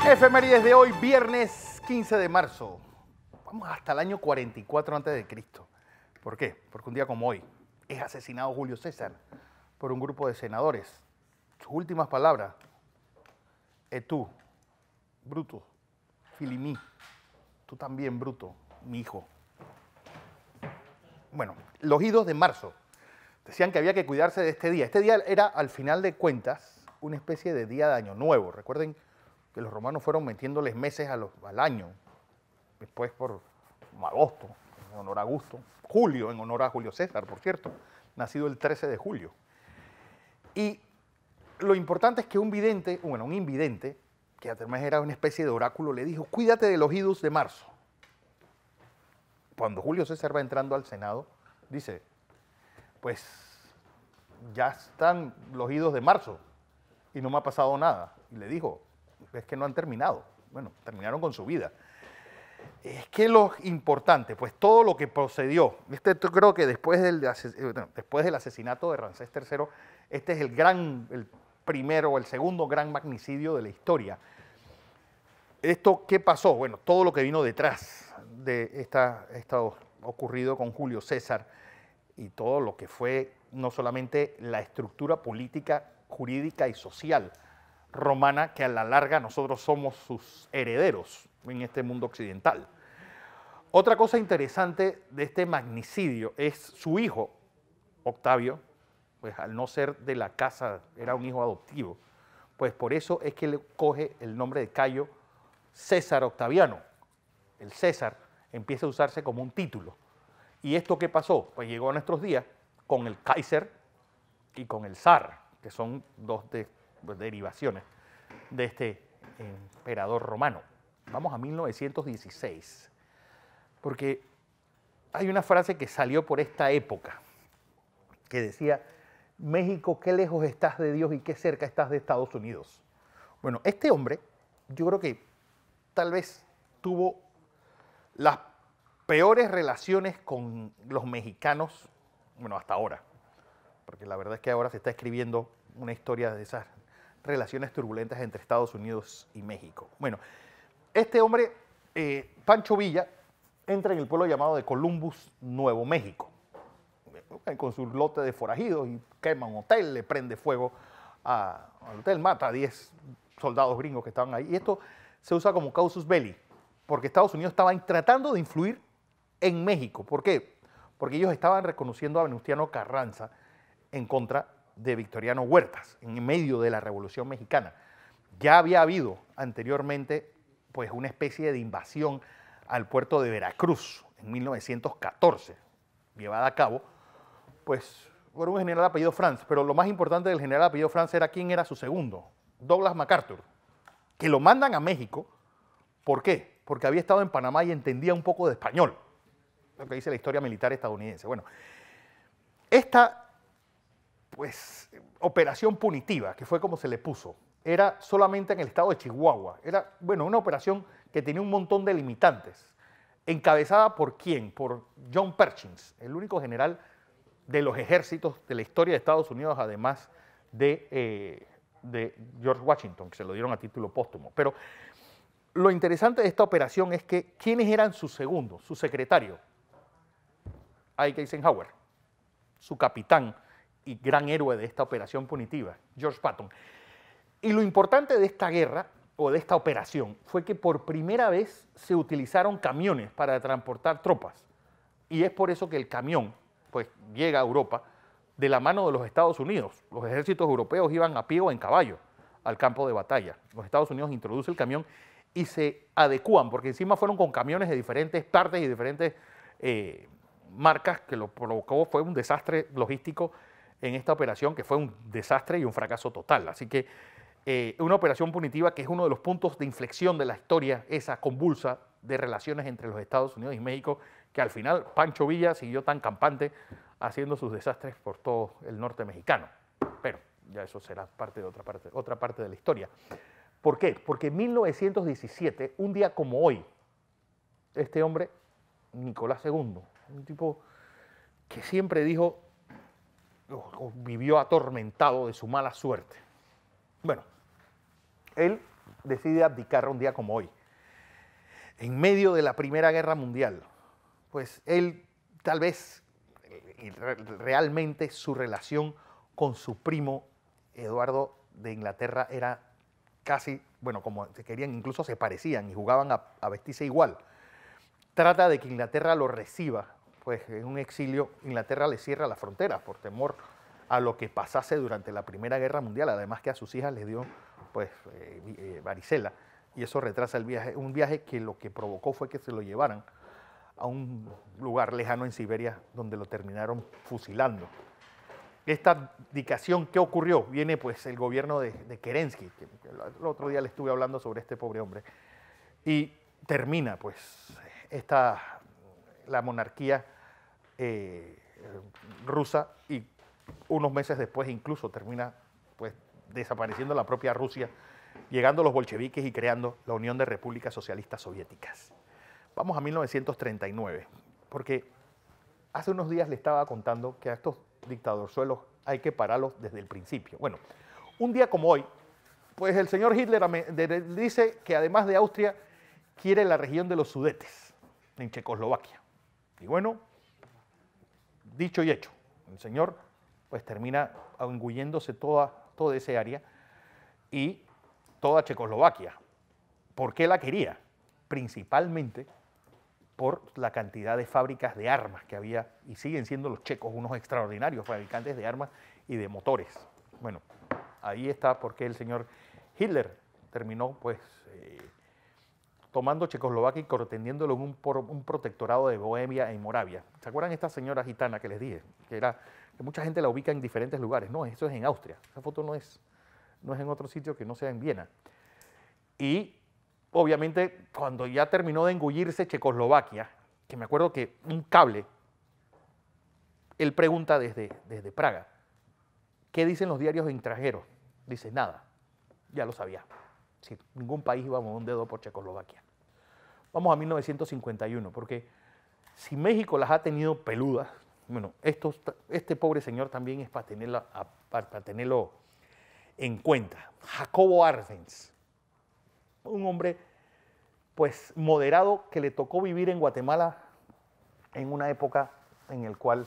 Efemérides de hoy, viernes 15 de marzo. Vamos hasta el año 44 a.C. ¿Por qué? Porque un día como hoy es asesinado Julio César por un grupo de senadores. Sus últimas palabras: et tu, Brutus, Filimi, tú también, Bruto, mi hijo. Bueno, los idos de marzo decían que había que cuidarse de este día. Este día era, al final de cuentas, una especie de día de Año Nuevo. Recuerden que los romanos fueron metiéndoles meses al año, después por agosto, en honor a Augusto, julio, en honor a Julio César, por cierto, nacido el 13 de julio. Y lo importante es que un invidente, que además era una especie de oráculo, le dijo: cuídate de los idos de marzo. Cuando Julio César va entrando al Senado, dice: pues ya están los idos de marzo y no me ha pasado nada. Y le dijo: es que no han terminado. Bueno, terminaron con su vida. Es que lo importante, pues todo lo que procedió, creo que después del asesinato de Ramsés III, este es el primero o el segundo gran magnicidio de la historia. ¿Esto qué pasó? Bueno, todo lo que vino detrás de esto ocurrido con Julio César y todo lo que fue no solamente la estructura política, jurídica y social romana, que a la larga nosotros somos sus herederos en este mundo occidental. Otra cosa interesante de este magnicidio es su hijo, Octavio, pues al no ser de la casa, era un hijo adoptivo, pues por eso es que le coge el nombre de Cayo César Octaviano. El César empieza a usarse como un título. ¿Y esto qué pasó? Pues llegó a nuestros días con el Kaiser y con el Zar, que son dos derivaciones de este emperador romano. Vamos a 1916, porque hay una frase que salió por esta época que decía: México, qué lejos estás de Dios y qué cerca estás de Estados Unidos. Bueno, este hombre, yo creo que tal vez tuvo las peores relaciones con los mexicanos, bueno, hasta ahora, porque la verdad es que ahora se está escribiendo una historia de esas relaciones turbulentas entre Estados Unidos y México. Bueno, este hombre, Pancho Villa, entra en el pueblo llamado de Columbus, Nuevo México, con su lote de forajidos y quema un hotel, le prende fuego al hotel, mata a 10 soldados gringos que estaban ahí. Y esto se usa como casus belli, porque Estados Unidos estaba tratando de influir en México. ¿Por qué? Porque ellos estaban reconociendo a Venustiano Carranza en contra de Victoriano Huertas, en medio de la Revolución Mexicana. Ya había habido anteriormente pues una especie de invasión al puerto de Veracruz en 1914, llevada a cabo pues por un general apellido Franz, pero lo más importante del general apellido Franz era quién era su segundo, Douglas MacArthur, que lo mandan a México. ¿Por qué? Porque había estado en Panamá y entendía un poco de español, lo que dice la historia militar estadounidense. Bueno, esta pues operación punitiva, que fue como se le puso, era solamente en el estado de Chihuahua. Era, bueno, una operación que tenía un montón de limitantes. ¿Encabezada por quién? Por John Pershing, el único general de los ejércitos de la historia de Estados Unidos, además de George Washington, que se lo dieron a título póstumo. Pero lo interesante de esta operación es que ¿quiénes eran sus segundos? Su secretario, Ike Eisenhower, su capitán y gran héroe de esta operación punitiva, George Patton. Y lo importante de esta guerra, o de esta operación, fue que por primera vez se utilizaron camiones para transportar tropas. Y es por eso que el camión pues llega a Europa de la mano de los Estados Unidos. Los ejércitos europeos iban a pie o en caballo al campo de batalla. Los Estados Unidos introducen el camión y se adecúan, porque encima fueron con camiones de diferentes partes y diferentes marcas, que lo provocó fue un desastre logístico en esta operación, que fue un desastre y un fracaso total. Así que una operación punitiva que es uno de los puntos de inflexión de la historia, esa convulsa de relaciones entre los Estados Unidos y México, que al final Pancho Villa siguió tan campante haciendo sus desastres por todo el norte mexicano. Pero ya eso será parte de otra parte de la historia. ¿Por qué? Porque en 1917, un día como hoy, este hombre, Nicolás II, un tipo que siempre dijo, o vivió atormentado de su mala suerte. Bueno, él decide abdicar un día como hoy, en medio de la Primera Guerra Mundial. Pues él tal vez realmente su relación con su primo Eduardo de Inglaterra era casi, bueno, como se querían, incluso se parecían y jugaban a vestirse igual. Trata de que Inglaterra lo reciba, pues en un exilio. Inglaterra le cierra las fronteras por temor a lo que pasase durante la Primera Guerra Mundial, además que a sus hijas les dio pues varicela, y eso retrasa el viaje, un viaje que lo que provocó fue que se lo llevaran a un lugar lejano en Siberia donde lo terminaron fusilando. Esta abdicación, ¿qué ocurrió? Viene pues el gobierno de Kerensky, que el otro día le estuve hablando sobre este pobre hombre, y termina pues la monarquía rusa, y unos meses después incluso termina pues desapareciendo la propia Rusia, llegando los bolcheviques y creando la Unión de Repúblicas Socialistas Soviéticas. Vamos a 1939, porque hace unos días le estaba contando que a estos dictadorzuelos hay que pararlos desde el principio. Bueno, un día como hoy, pues el señor Hitler dice que además de Austria, quiere la región de los Sudetes, en Checoslovaquia. Y bueno, dicho y hecho, el señor pues termina engulléndose toda ese área y toda Checoslovaquia. ¿Por qué la quería? Principalmente por la cantidad de fábricas de armas que había, y siguen siendo los checos unos extraordinarios fabricantes de armas y de motores. Bueno, ahí está por qué el señor Hitler terminó pues tomando Checoslovaquia y contendiéndolo en un protectorado de Bohemia y Moravia. ¿Se acuerdan esta señora gitana que les dije? Que mucha gente la ubica en diferentes lugares. No, eso es en Austria. Esa foto no es en otro sitio que no sea en Viena. Y obviamente, cuando ya terminó de engullirse Checoslovaquia, que me acuerdo que un cable, él pregunta desde Praga, ¿qué dicen los diarios extranjeros? Dice, nada, ya lo sabía. Sí, ningún país iba a mover un dedo por Checoslovaquia. Vamos a 1951, porque si México las ha tenido peludas, bueno, este pobre señor también es para tenerlo en cuenta. Jacobo Arbenz, un hombre pues moderado que le tocó vivir en Guatemala en una época en la cual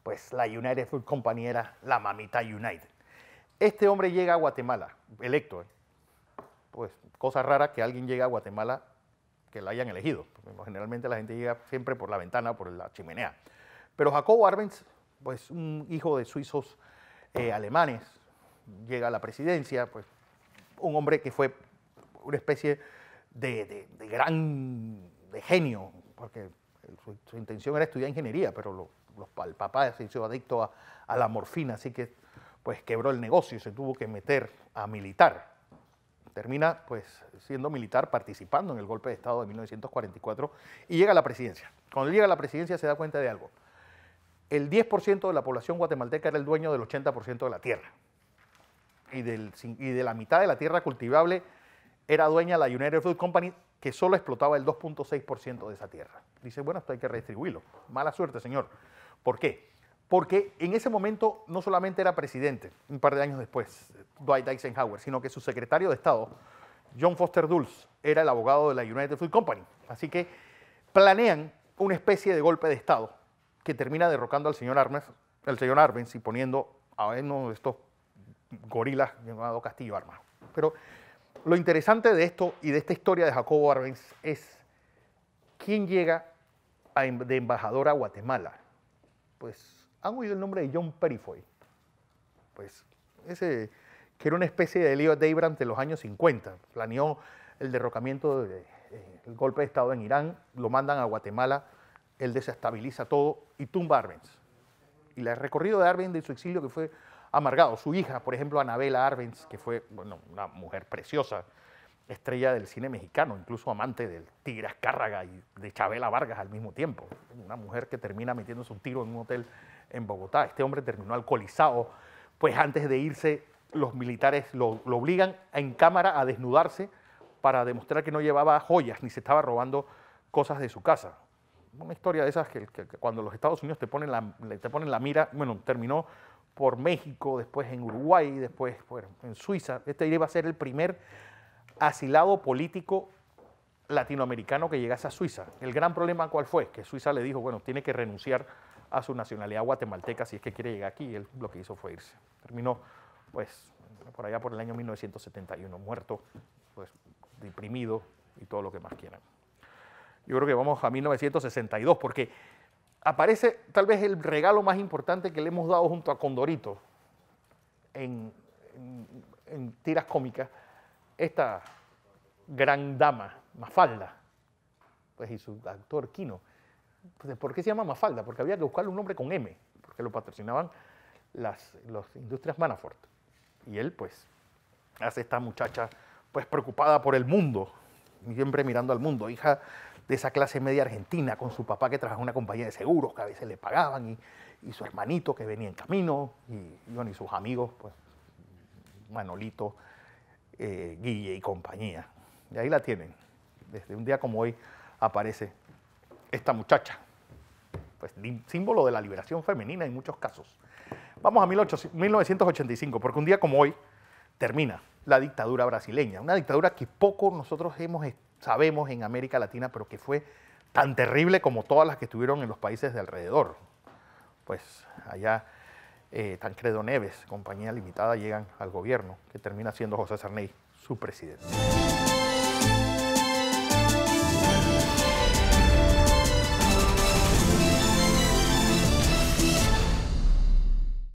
pues la United Fruit Company era la mamita United. Este hombre llega a Guatemala, electo, pues cosa rara que alguien llegue a Guatemala que lo hayan elegido, porque generalmente la gente llega siempre por la ventana, por la chimenea. Pero Jacobo Arbenz, pues un hijo de suizos alemanes, llega a la presidencia, pues un hombre que fue una especie de genio, porque su intención era estudiar ingeniería, pero el papá se hizo adicto a la morfina, así que pues quebró el negocio y se tuvo que meter a militar. Termina pues siendo militar, participando en el golpe de Estado de 1944 y llega a la presidencia. Cuando llega a la presidencia se da cuenta de algo. El 10% de la población guatemalteca era el dueño del 80% de la tierra. Y de la mitad de la tierra cultivable era dueña la United Fruit Company, que solo explotaba el 2.6% de esa tierra. Dice, bueno, esto hay que redistribuirlo. Mala suerte, señor. ¿Por qué? Porque en ese momento no solamente era presidente, un par de años después, Dwight Eisenhower, sino que su secretario de Estado, John Foster Dulles, era el abogado de la United Fruit Company. Así que planean una especie de golpe de Estado que termina derrocando al señor Arbenz y poniendo a uno de estos gorilas llamado Castillo Armas. Pero lo interesante de esto y de esta historia de Jacobo Arbenz es quién llega de embajador a Guatemala. Pues han oído el nombre de John Perifoy. Pues ese que era una especie de Elliot Abrams de los años 50. Planeó el derrocamiento del golpe de Estado en Irán, lo mandan a Guatemala, él desestabiliza todo y tumba a Arbenz. Y el recorrido de Arbenz de su exilio que fue amargado. Su hija, por ejemplo, Anabela Arbenz, que fue bueno, una mujer preciosa, estrella del cine mexicano, incluso amante del Tigre Azcárraga y de Chabela Vargas al mismo tiempo. Una mujer que termina metiéndose un tiro en un hotel en Bogotá. Este hombre terminó alcoholizado, pues antes de irse los militares lo obligan en cámara a desnudarse para demostrar que no llevaba joyas ni se estaba robando cosas de su casa. Una historia de esas que cuando los Estados Unidos te ponen la mira, bueno, terminó por México, después en Uruguay, después bueno, en Suiza. Este iba a ser el primer asilado político latinoamericano que llegase a Suiza. El gran problema, ¿cuál fue? Que Suiza le dijo, bueno, tiene que renunciar a su nacionalidad guatemalteca si es que quiere llegar aquí, y él lo que hizo fue irse. Terminó, pues, por allá por el año 1971, muerto, pues, deprimido y todo lo que más quieran. Yo creo que vamos a 1962, porque aparece tal vez el regalo más importante que le hemos dado junto a Condorito en tiras cómicas, esta gran dama, Mafalda, pues, y su actor Quino. Pues, ¿por qué se llama Mafalda? Porque había que buscarle un nombre con M, porque lo patrocinaban las industrias Manafort. Y él, pues, hace esta muchacha, pues, preocupada por el mundo, siempre mirando al mundo, hija de esa clase media argentina, con su papá que trabajaba en una compañía de seguros, que a veces le pagaban, y su hermanito que venía en camino, y sus amigos, pues, Manolito, Guille y compañía. Y ahí la tienen. Desde un día como hoy aparece esta muchacha, pues, símbolo de la liberación femenina en muchos casos. Vamos a 1985, porque un día como hoy termina la dictadura brasileña, una dictadura que poco nosotros sabemos en América Latina, pero que fue tan terrible como todas las que estuvieron en los países de alrededor. Pues allá Tancredo Neves, compañía limitada, llegan al gobierno, que termina siendo José Sarney su presidente.